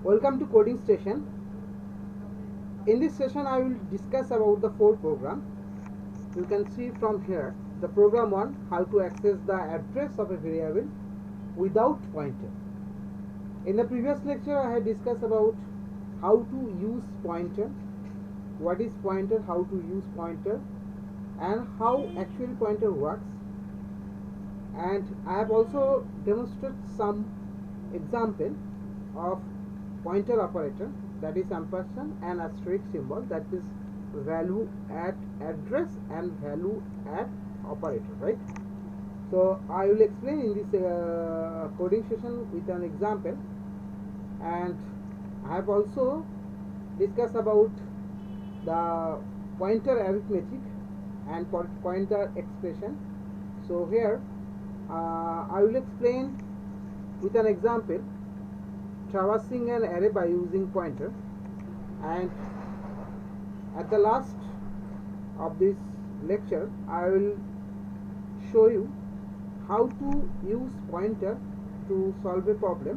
Welcome to Coding Station. In this session I will discuss about the 4 program. You can see from here the program 1, how to access the address of a variable without pointer. In the previous lecture I had discussed about how to use pointer, what is pointer, how to use pointer, and how actually pointer works. And I have also demonstrated some example of pointer operator, that is ampersand and asterisk symbol, that is value at address and value at operator, right? So I will explain in this coding session with an example, and I have also discussed about the pointer arithmetic and pointer expression. So here I will explain with an example traversing an array by using pointer, and at the last of this lecture I will show you how to use pointer to solve a problem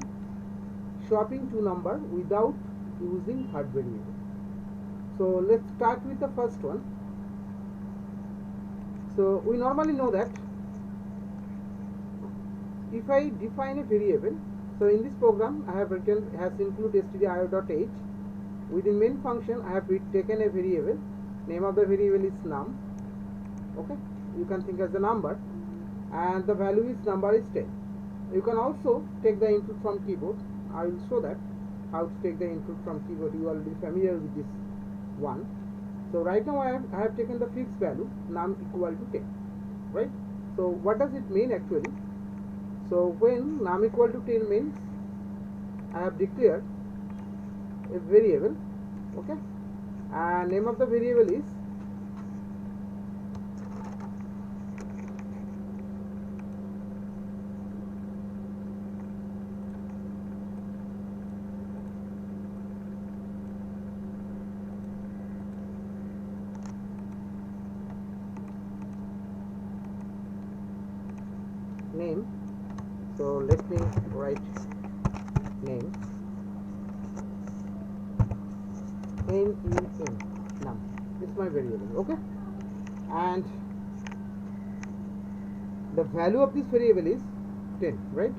swapping two number without using third variable. So let's start with the first one. So we normally know that if I define a variable, so in this program I have written has include stdio.h. Within main function I have taken a variable, name of the variable is num, okay, you can think as a number, and the value is number is 10. You can also take the input from keyboard. I will show that how to take the input from keyboard. You are already familiar with this one. So right now I have taken the fixed value num equal to 10, right? So what does it mean actually? So when num equal to 10 means I have declared a variable, okay, and name of the variable is name. So let me write name, NEM, num, it's my variable, okay, and the value of this variable is 10, right?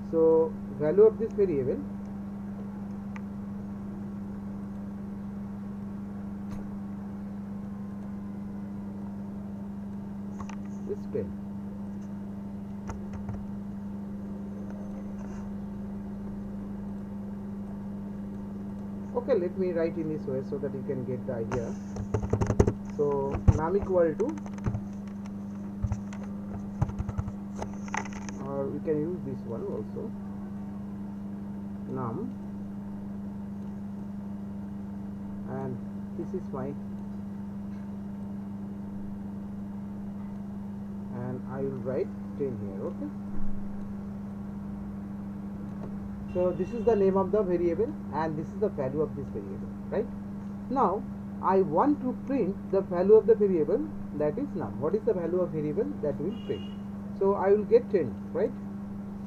So value of this variable is 10. Okay, let me write in this way so that you can get the idea. So num equal to, or we can use this one also, num, and this is my, and I will write 10 here, okay. So this is the name of the variable and this is the value of this variable, right? Now I want to print the value of the variable, that is num. What is the value of variable that will print? So I will get 10, right?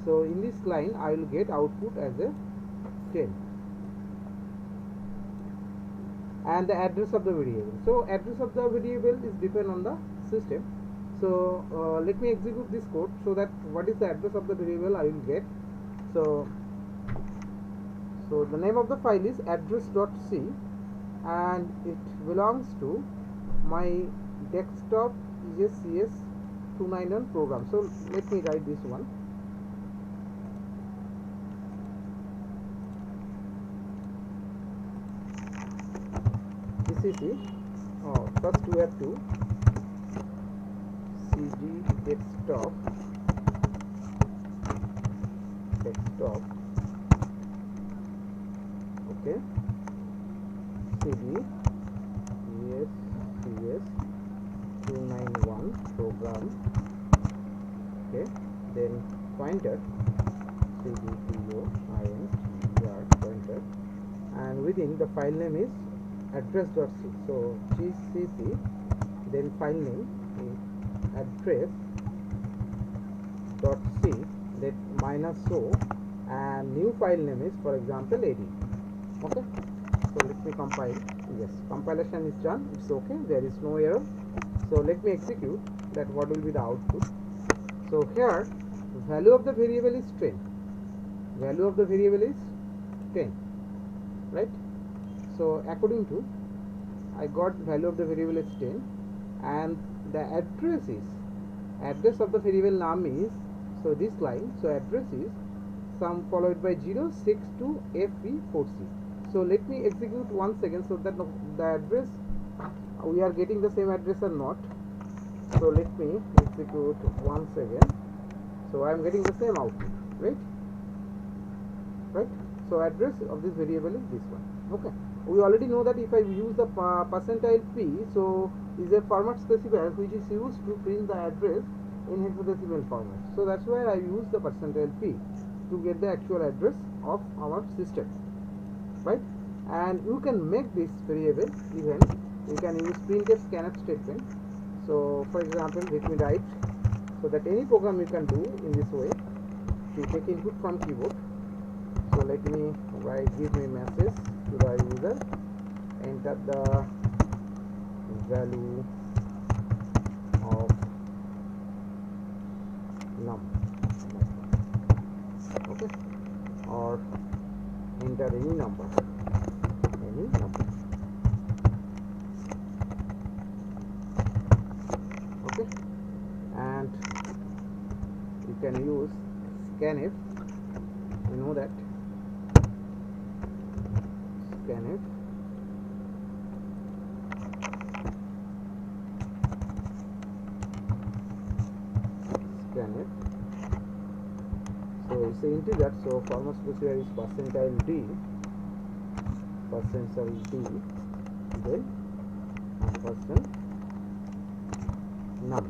So in this line I will get output as a 10 and the address of the variable. So address of the variable is depend on the system. So let me execute this code so that what is the address of the variable I will get. So the name of the file is address.c and it belongs to my desktop ESCS291 program. So let me write this one. This is it. First we have to cd desktop okay, cd ESCS291 program, okay, then pointer cdpointer, pointer, and within the file name is address.c. so gcc, then file name is address.c, that -o and new file name is, for example, AD. Okay, so let me compile. Yes, compilation is done, it's okay, there is no error. So let me execute that. What will be the output? So here value of the variable is 10, value of the variable is 10, right? So according to, I got value of the variable is 10, and the address of the variable name is, so this line, so address is sum followed by 062FE4C. So let me execute once again, so that the address, we are getting the same address or not. So let me execute once again. So I am getting the same output, right? So address of this variable is this one. Okay, we already know that if I use the percentile p, so is a format specifier which is used to print the address in hexadecimal format. So that's why I use the percentile p to get the actual address of our system, right? And you can make this variable, even you can use printf scanf statement. So for example, let me write, so that any program you can do in this way to take input from keyboard. So let me write, give me message to the user, enter the value of num, okay, or enter any number, okay, and you can use scanf, you know that scanf, so it's an integer, so format specifier is percentile d, then percent num,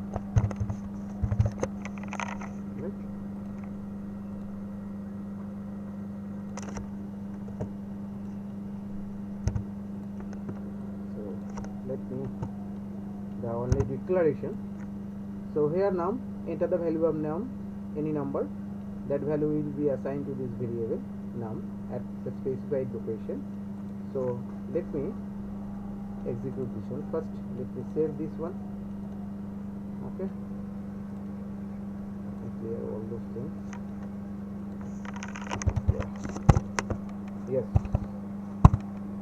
right? So let me, the only declaration. So here num, enter the value of num, any number, that value will be assigned to this variable num at the specified location. So let me execute this one first. Let me save this one. Okay, clear all those things.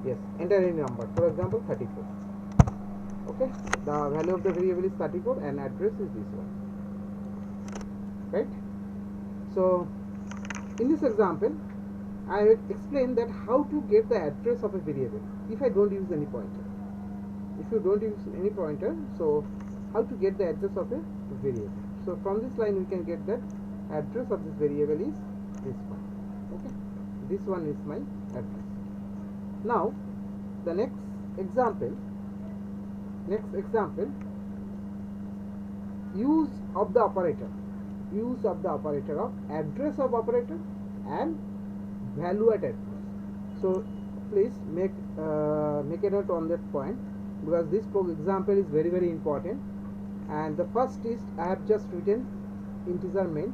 Yes, enter any number, for example 34. Okay, the value of the variable is 34 and address is this one, right? So in this example I will explain that how to get the address of a variable if I don't use any pointer. If you don't use any pointer, so how to get the address of a variable? So from this line we can get that address of this variable is this one. Okay, this one is my address. Now the next example, use of the operator of address of operator and value at address. So please make a note on that point, because this example is very, very important. And the first is, I have just written integer main.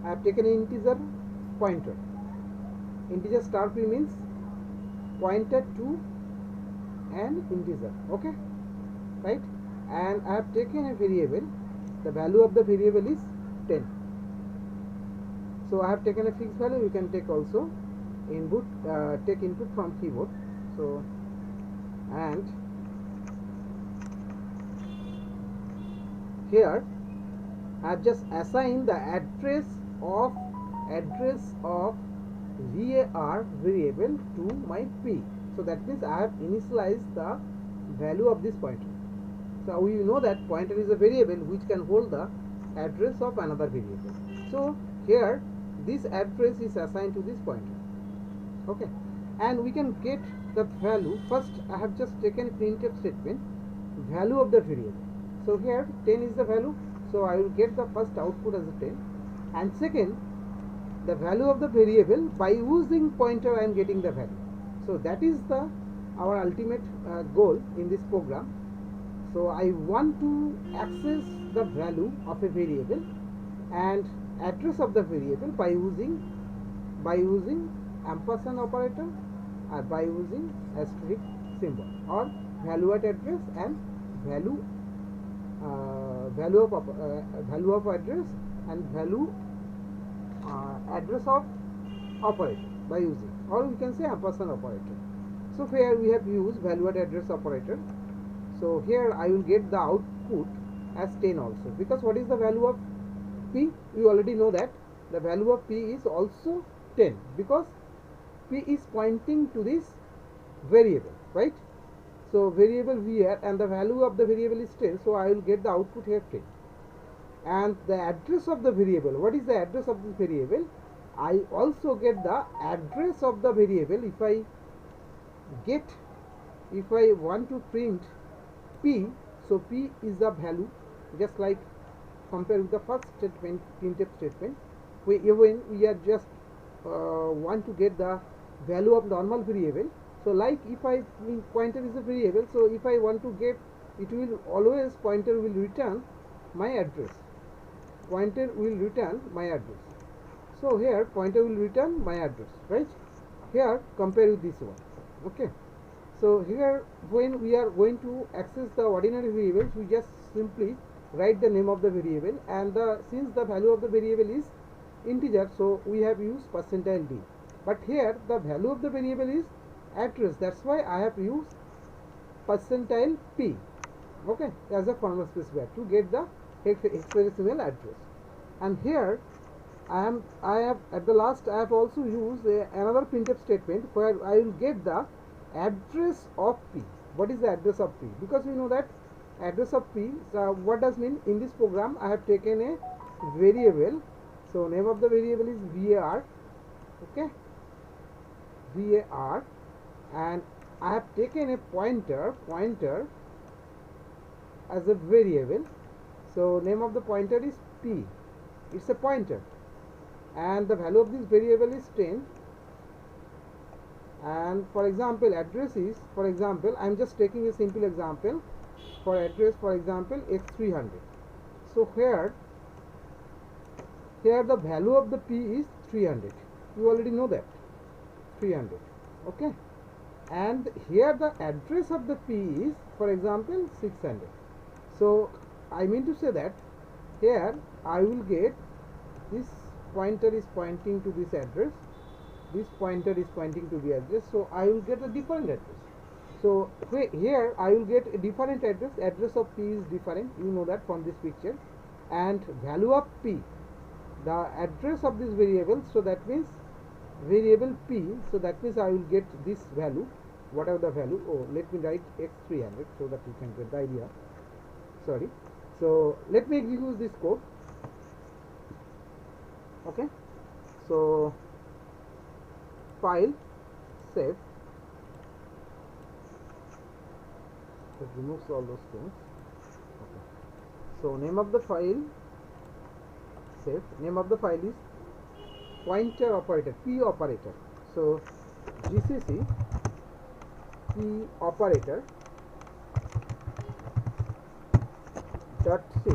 I have taken an integer pointer. Integer star p means pointer to an integer, okay, right? And I have taken a variable, the value of the variable is 10. So I have taken a fixed value. You can take also input, take input from keyboard. So, and here I have just assigned the address of var variable to my p. So that means I have initialized the value of this pointer. So we know that pointer is a variable which can hold the address of another variable. So here this address is assigned to this pointer, okay, and we can get the value. First I have just taken printf statement, value of the variable. So here 10 is the value, so I will get the first output as a 10, and second the value of the variable, by using pointer I am getting the value. So that is the our ultimate goal in this program. So I want to access the value of a variable and address of the variable by using by using ampersand operator or by using asterisk symbol, or value at address and value value of address and value address of operator by using, or we can say ampersand operator. So here we have used value at address operator. So here I will get the output as 10 also, because what is the value of p? We already know that the value of p is also 10, because p is pointing to this variable, right? So variable here, and the value of the variable is 10, so I will get the output here 10. And the address of the variable, what is the address of this variable? I also get the address of the variable. If I want to print p, so p is the value, just like compare with the first statement, printf statement. When we are just want to get the value of normal variable, so like if I pointer is a variable, so if I want to get, it will always pointer will return my address. Pointer will return my address. So here pointer will return my address, right? Here compare with this one. Okay. So here when we are going to access the ordinary variables, we just simply write the name of the variable, and since the value of the variable is integer, so we have used %d. But here the value of the variable is address, that's why I have used %p, okay, as a formal specifier to get the hexadecimal address. And here I have at the last I have also used another printf statement where I will get the address of p. What is the address of p? Because we know that address of p, so what does mean? In this program I have taken a variable, so name of the variable is var, okay, var, and I have taken a pointer as a variable, so name of the pointer is p, it's a pointer, and the value of this variable is 10. And for example address is, for example I am just taking a simple example for address, for example x300. So here the value of the p is 300, you already know that 300, okay, and here the address of the p is, for example 600. So I mean to say that here I will get this pointer is pointing to this address, this pointer is pointing to the address, so I will get a different address. So here I will get a different address of p is different, you know that from this picture, and value of p, the address of this variable, so that means variable p, so that means I will get this value, whatever the value. Oh, let me write x300 so that you can get the idea. Sorry. So let me execute this code. Okay, so file, save, it removes all those things. Okay. So name of the file, save, name of the file is pointer operator, p operator. So gcc p operator dot c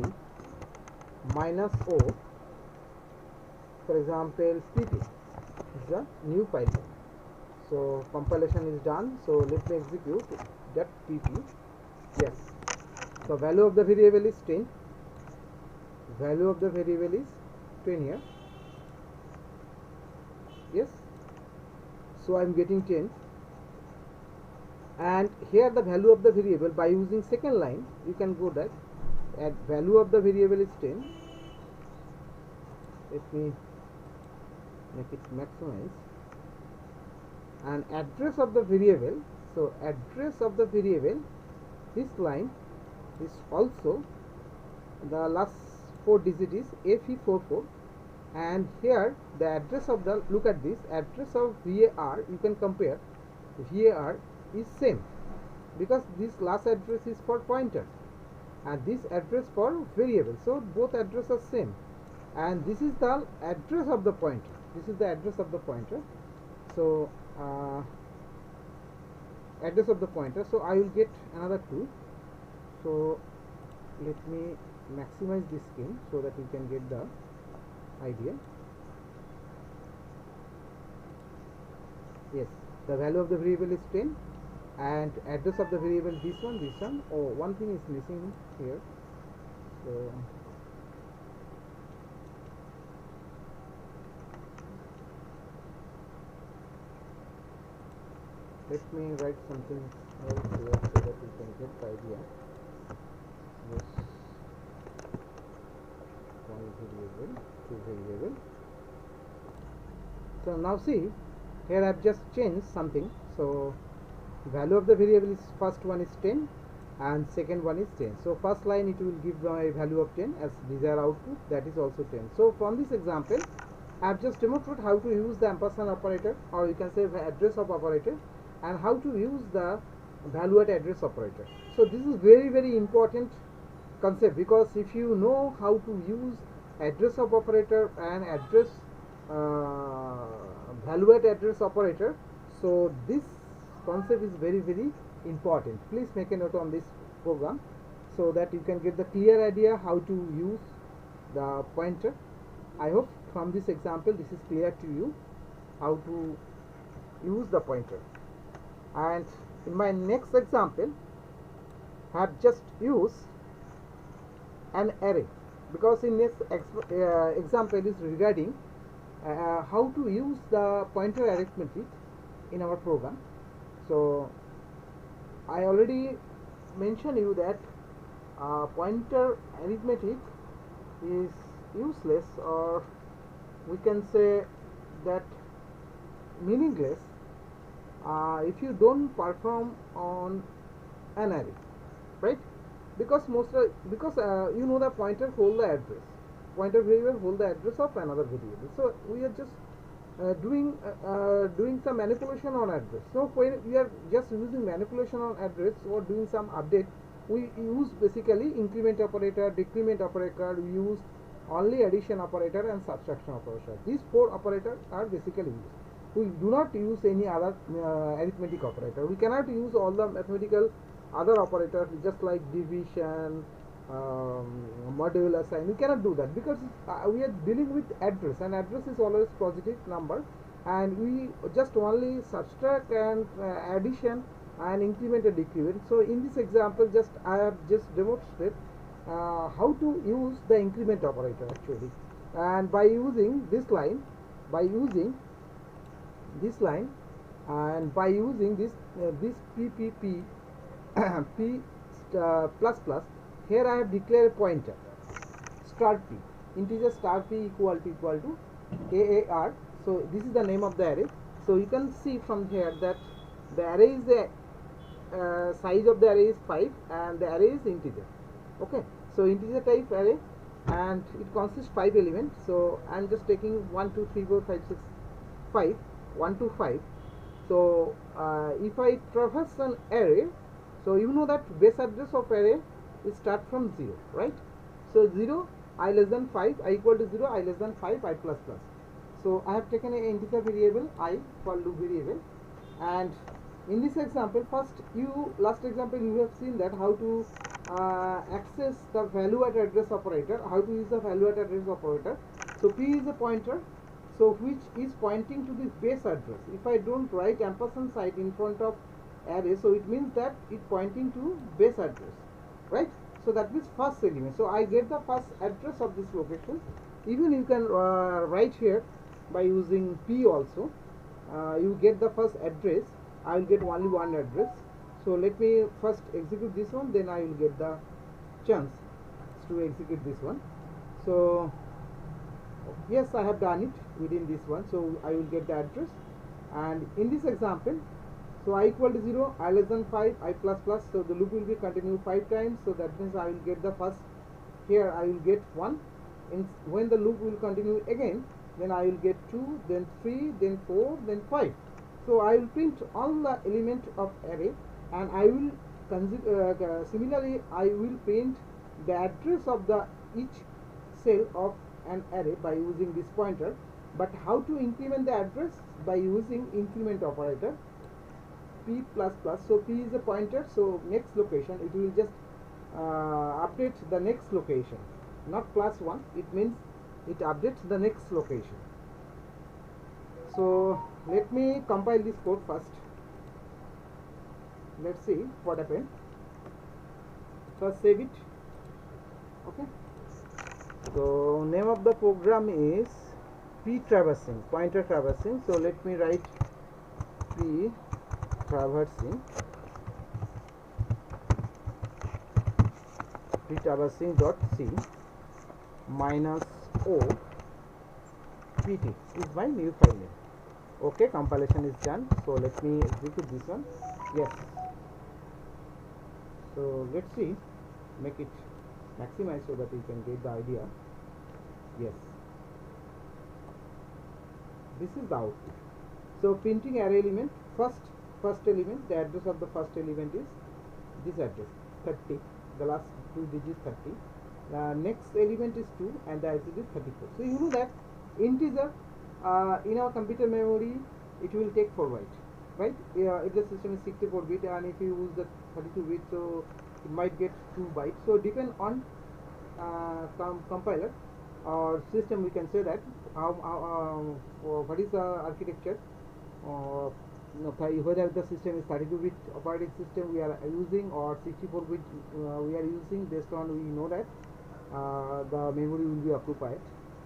minus o, for example pp is a new file name. So compilation is done, so let me execute that pp. Yes, so value of the variable is 10, value of the variable is 10 here. Yes, so I am getting 10, and here the value of the variable, by using second line you can go that at value of the variable is 10. Let me make it maximize, and address of the variable, so address of the variable, this line is also the last 4 digit is fe44, and here the address of the, look at this address of var, you can compare, var is same, because this last address is for pointer and this address for variable, so both address are same, and this is the address of the pointer, this is the address of the pointer. So address of the pointer, so I will get another 2. So let me maximize this scheme so that you can get the idea. Yes, the value of the variable is 10 and address of the variable this one. Oh, one thing is missing here. So let me write something else here so that you can get the idea. Yes, one variable, two variable. So now see, here I have just changed something. So value of the variable is, first one is 10 and second one is 10. So first line it will give my value of 10 as desired output, that is also 10. So from this example I have just demonstrated how to use the ampersand operator, or you can say the address of operator, and how to use the value at address operator. So this is very important concept, because if you know how to use address of operator and address value at address operator, so this concept is very important. Please make a note on this program so that you can get the clear idea how to use the pointer. I hope from this example this is clear to you how to use the pointer. And in my next example I have just used an array, because in this example is regarding how to use the pointer arithmetic in our program. So I already mentioned you that pointer arithmetic is useless, or we can say that meaningless if you don't perform on an array, right? Because you know the pointer hold the address, pointer variable hold the address of another variable. So we are just doing some manipulation on address. So when we are just using manipulation on address or doing some update, we use basically increment operator, decrement operator, we use only addition operator and subtraction operator. These four operators are basically used. We do not use any other arithmetic operator. We cannot use all the mathematical other operators, just like division, modulus, and we cannot do that, because we are dealing with address, and address is always positive number, and we just only subtract and addition and increment and decrement. So in this example just I have just demonstrated how to use the increment operator actually, and by using this line, and by using this PPP P plus plus, here I have declared a pointer star p, integer star p equal to AAR. So this is the name of the array. So you can see from here that the array is the size of the array is 5 and the array is integer. Okay, so integer type array, and it consists 5 elements. So I am just taking 1 2 3 4 5 6 5 1 to 5. So if I traverse an array, so you know that base address of array is start from 0, right? So 0, I less than 5, I equal to 0, I less than 5, I plus plus. So I have taken an integer variable I for loop variable, and in this example, last example you have seen that how to access the value at address operator, how to use the value at address operator. So p is a pointer, so which is pointing to the base address. If I don't write ampersand sign in front of array, so it means that it pointing to base address, right? So that means first element. So I get the first address of this location. Even you can write here by using p also. You get the first address. I will get only one address. So let me first execute this one, then I will get the chance to execute this one. So yes, I have done it within this one. So I will get the address, and in this example, so I equal to 0, I less than 5, I plus plus. So the loop will be continued 5 times. So that means I will get the first, here I will get 1. When the loop will continue again, then I will get 2, then 3, then 4, then 5. So I will print all the element of array, and I will similarly I will print the address of the each cell of an array by using this pointer. But how to increment the address? By using increment operator p plus plus. So p is a pointer, so next location it will just update the next location, not plus 1, it means it updates the next location. So let me compile this code first. Let's see what happened. First save it. Okay, so name of the program is p traversing, pointer traversing. So let me write p traversing dot c minus o pt is my new file name. Okay, compilation is done. So let me execute this one. Yes, so let's see, make it maximize so that you can get the idea. Yes, this is the output. So printing array element, first element, the address of the first element is this address 30, the last two digits 30. The next element is 2 and the address is 34. So you know that integer in our computer memory it will take 4 byte, right? If the system is 64 bit and if you use the 32 bit, so it might get 2 bytes. So depend on compiler or system, we can say that what is the architecture, whether the system is 32 bit operating system we are using or 64 bit we are using. Based on we know that the memory will be occupied.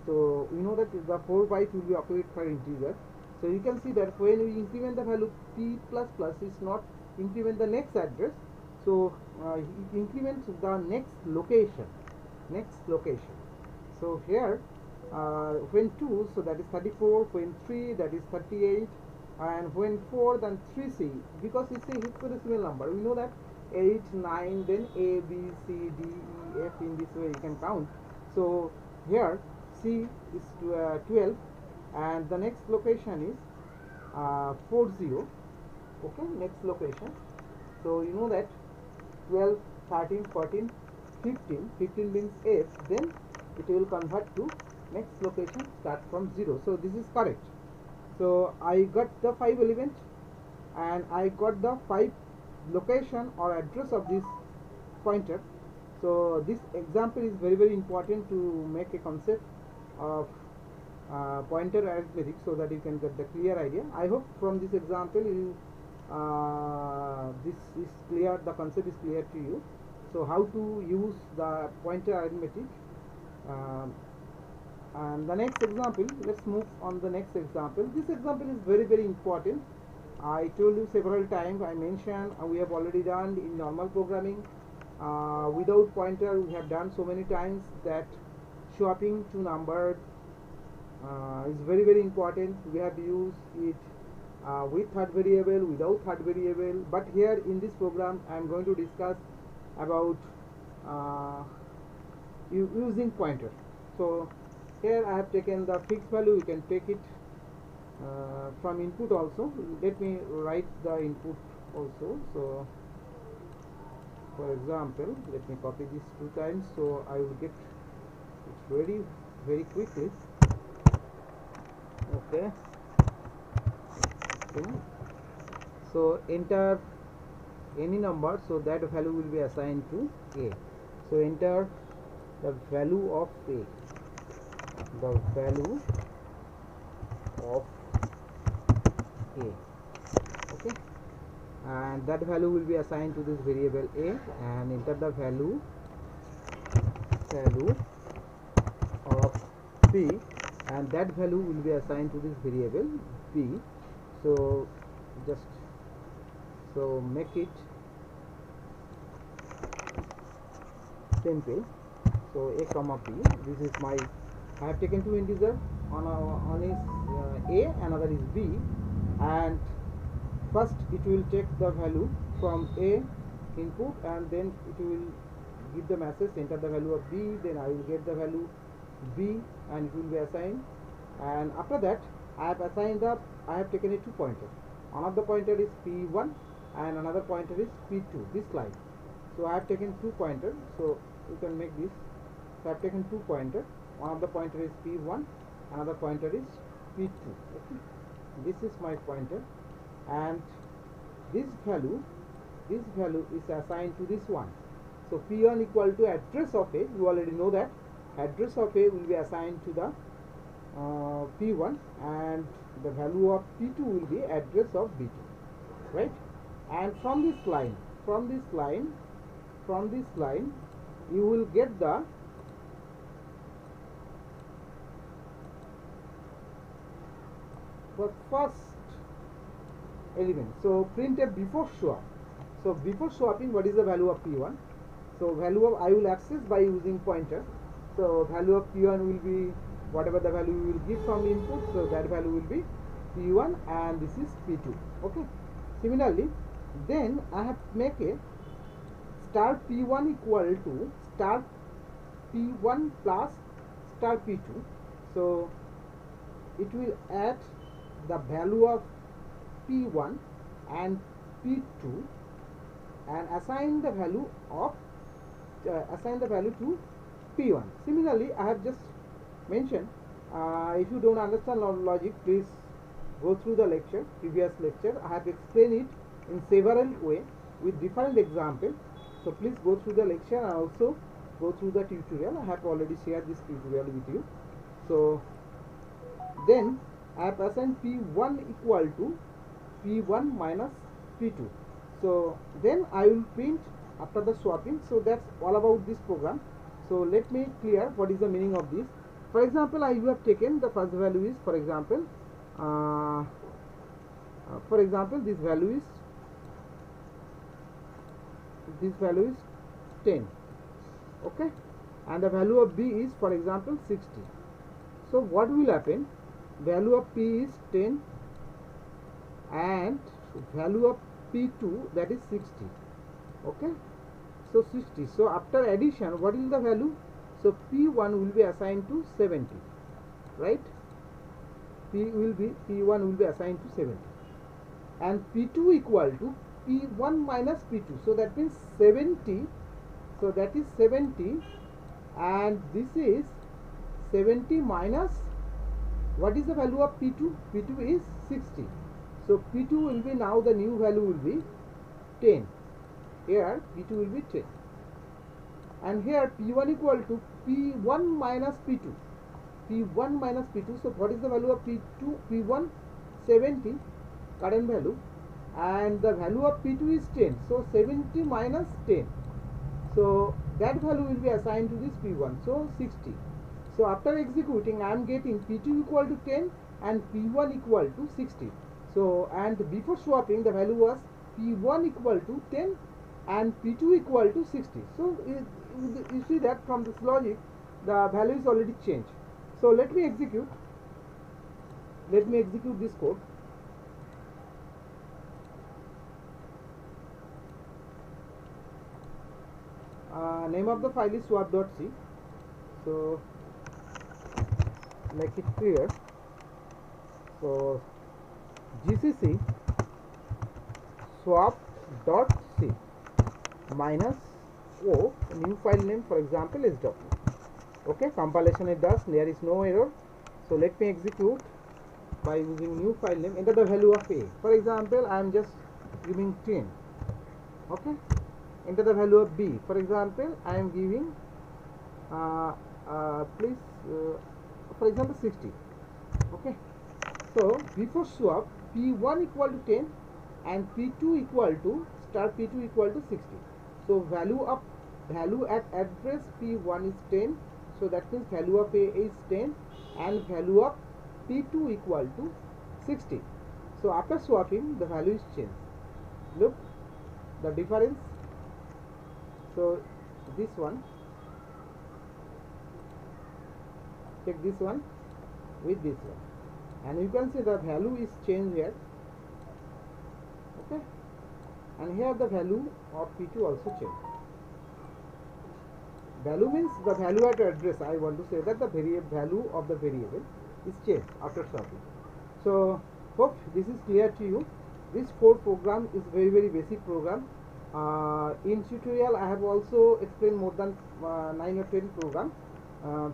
So we know that the 4 byte will be occupied for integer. So you can see that when we increment the value p plus plus, is not increment the next address. So it increments the next location. So here when 2, so that is 34, when 3, that is 38, and when 4, then 3c, because it's a hexadecimal number. We know that 8, 9, then A, B, C, D, E, F, in this way you can count. So here C is 12 and the next location is 40. Okay, next location. So you know that 12, 13, 14, 15 means F, then it will convert to next location, start from 0. So this is correct. So I got the 5 element and I got the 5 location or address of this pointer. So this example is very important to make a concept of pointer arithmetic, so that you can get the clear idea. I hope from this example you this is clear, the concept is clear to you. So how to use the pointer arithmetic. And the next example, let's move on the next example. This example is very important. I told you several times, I mentioned we have already done in normal programming without pointer. We have done so many times that swapping to number is very important. We have used it with third variable, without third variable, but here in this program I am going to discuss about using pointer. So here I have taken the fixed value. You can take it from input also. Let me write the input also. So for example, let me copy this 2 times so I will get it ready very quickly. Okay. So enter any number, so that value will be assigned to A. So enter the value of A, the value of A. Okay, and that value will be assigned to this variable A, and enter the value of B, and that value will be assigned to this variable B. So just make it simple. So A comma B, this is my, I have taken 2 integers, one is A, another is B, and first it will take the value from A input and then it will give the message enter the value of B, then I will get the value B and it will be assigned. And after that I have assigned the, I have taken a 2 pointer. One of the pointer is P1 and another pointer is P2, this line. So I have taken 2 pointers, so you can make this. So I have taken 2 pointers. One of the pointer is P1, another pointer is P2. Okay, this is my pointer, and this value is assigned to this one. So P1 equal to address of A. You already know that address of A will be assigned to the P1 and the value of P2 will be address of B2, right? And from this line you will get the first element. So printf before swap. So before swapping, what is the value of P1? So value of I will access by using pointer. So value of P1 will be whatever the value you will give from input. So that value will be P1 and this is P2. Okay. Similarly, then I have make a star P1 equal to star P1 plus star P2. So it will add the value of P1 and P2 and assign the value to P1. Similarly, I have just mentioned, if you don't understand logic, please go through the previous lecture. I have explained it in several ways with different examples. So please go through the lecture and also go through the tutorial. I have already shared this tutorial with you. So then I have assigned P1 equal to P1 minus P2. So then I will print after the swapping. So that's all about this program. So let me clear what is the meaning of this. For example, I have taken the first value is, for example, this value is 10. Okay, and the value of B is, for example, 60. So what will happen? Value of P is 10 and value of P2, that is 60. Okay, so 60. So after addition, what is the value? So P1 will be assigned to 70, right? P1 will be assigned to 70 and P2 equal to P1 minus P2. So that means 70. So that is 70 and this is 70 minus what is the value of P2? P2 is 60. So P2 will be, now the new value will be 10. Here P2 will be 10. And here P1 equal to P1 minus P2. P1 minus P2. So what is the value of P2? P1 70 current value and the value of P2 is 10. So 70 minus 10. So that value will be assigned to this P1. So 60. So after executing, I am getting P2 equal to 10 and P1 equal to 60. So and before swapping, the value was P1 equal to 10 and P2 equal to 60. So you see that from this logic, the value is already changed. So let me execute this code. Name of the file is swap.c. So make it clear. So gcc swap.c minus o, new file name, for example, is sw. Okay, compilation it does, there is no error. So let me execute by using new file name. Enter the value of a. For example, I am just giving 10. Okay, enter the value of b. For example, I am giving for example 60. Okay, so before swap, P1 equal to 10 and P2 equal to star P2 equal to 60. So value at address P1 is 10. So that means value of A is 10 and value of P2 equal to 60. So after swapping, the value is changed. Look the difference. So this one, take this one with this one, and you can see the value is changed here. Okay, and here the value of P2 also changed. Value means the value at address. I want to say that the value of the variable is changed after swapping. So hope this is clear to you. This code program is very basic program. In tutorial I have also explained more than 9 or 10 program.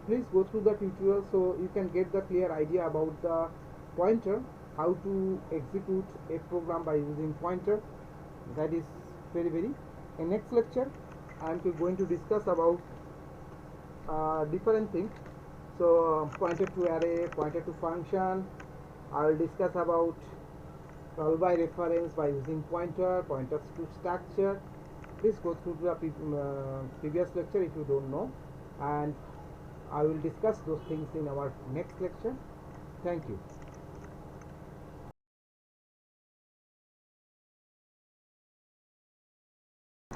Please go through the tutorial so you can get the clear idea about the pointer, how to execute a program by using pointer. That is very. In next lecture I am going to discuss about different things. So pointer to array, pointer to function. I will discuss about call by reference by using pointers to structure. Please go through the previous lecture if you don't know, and I will discuss those things in our next lecture. Thank you.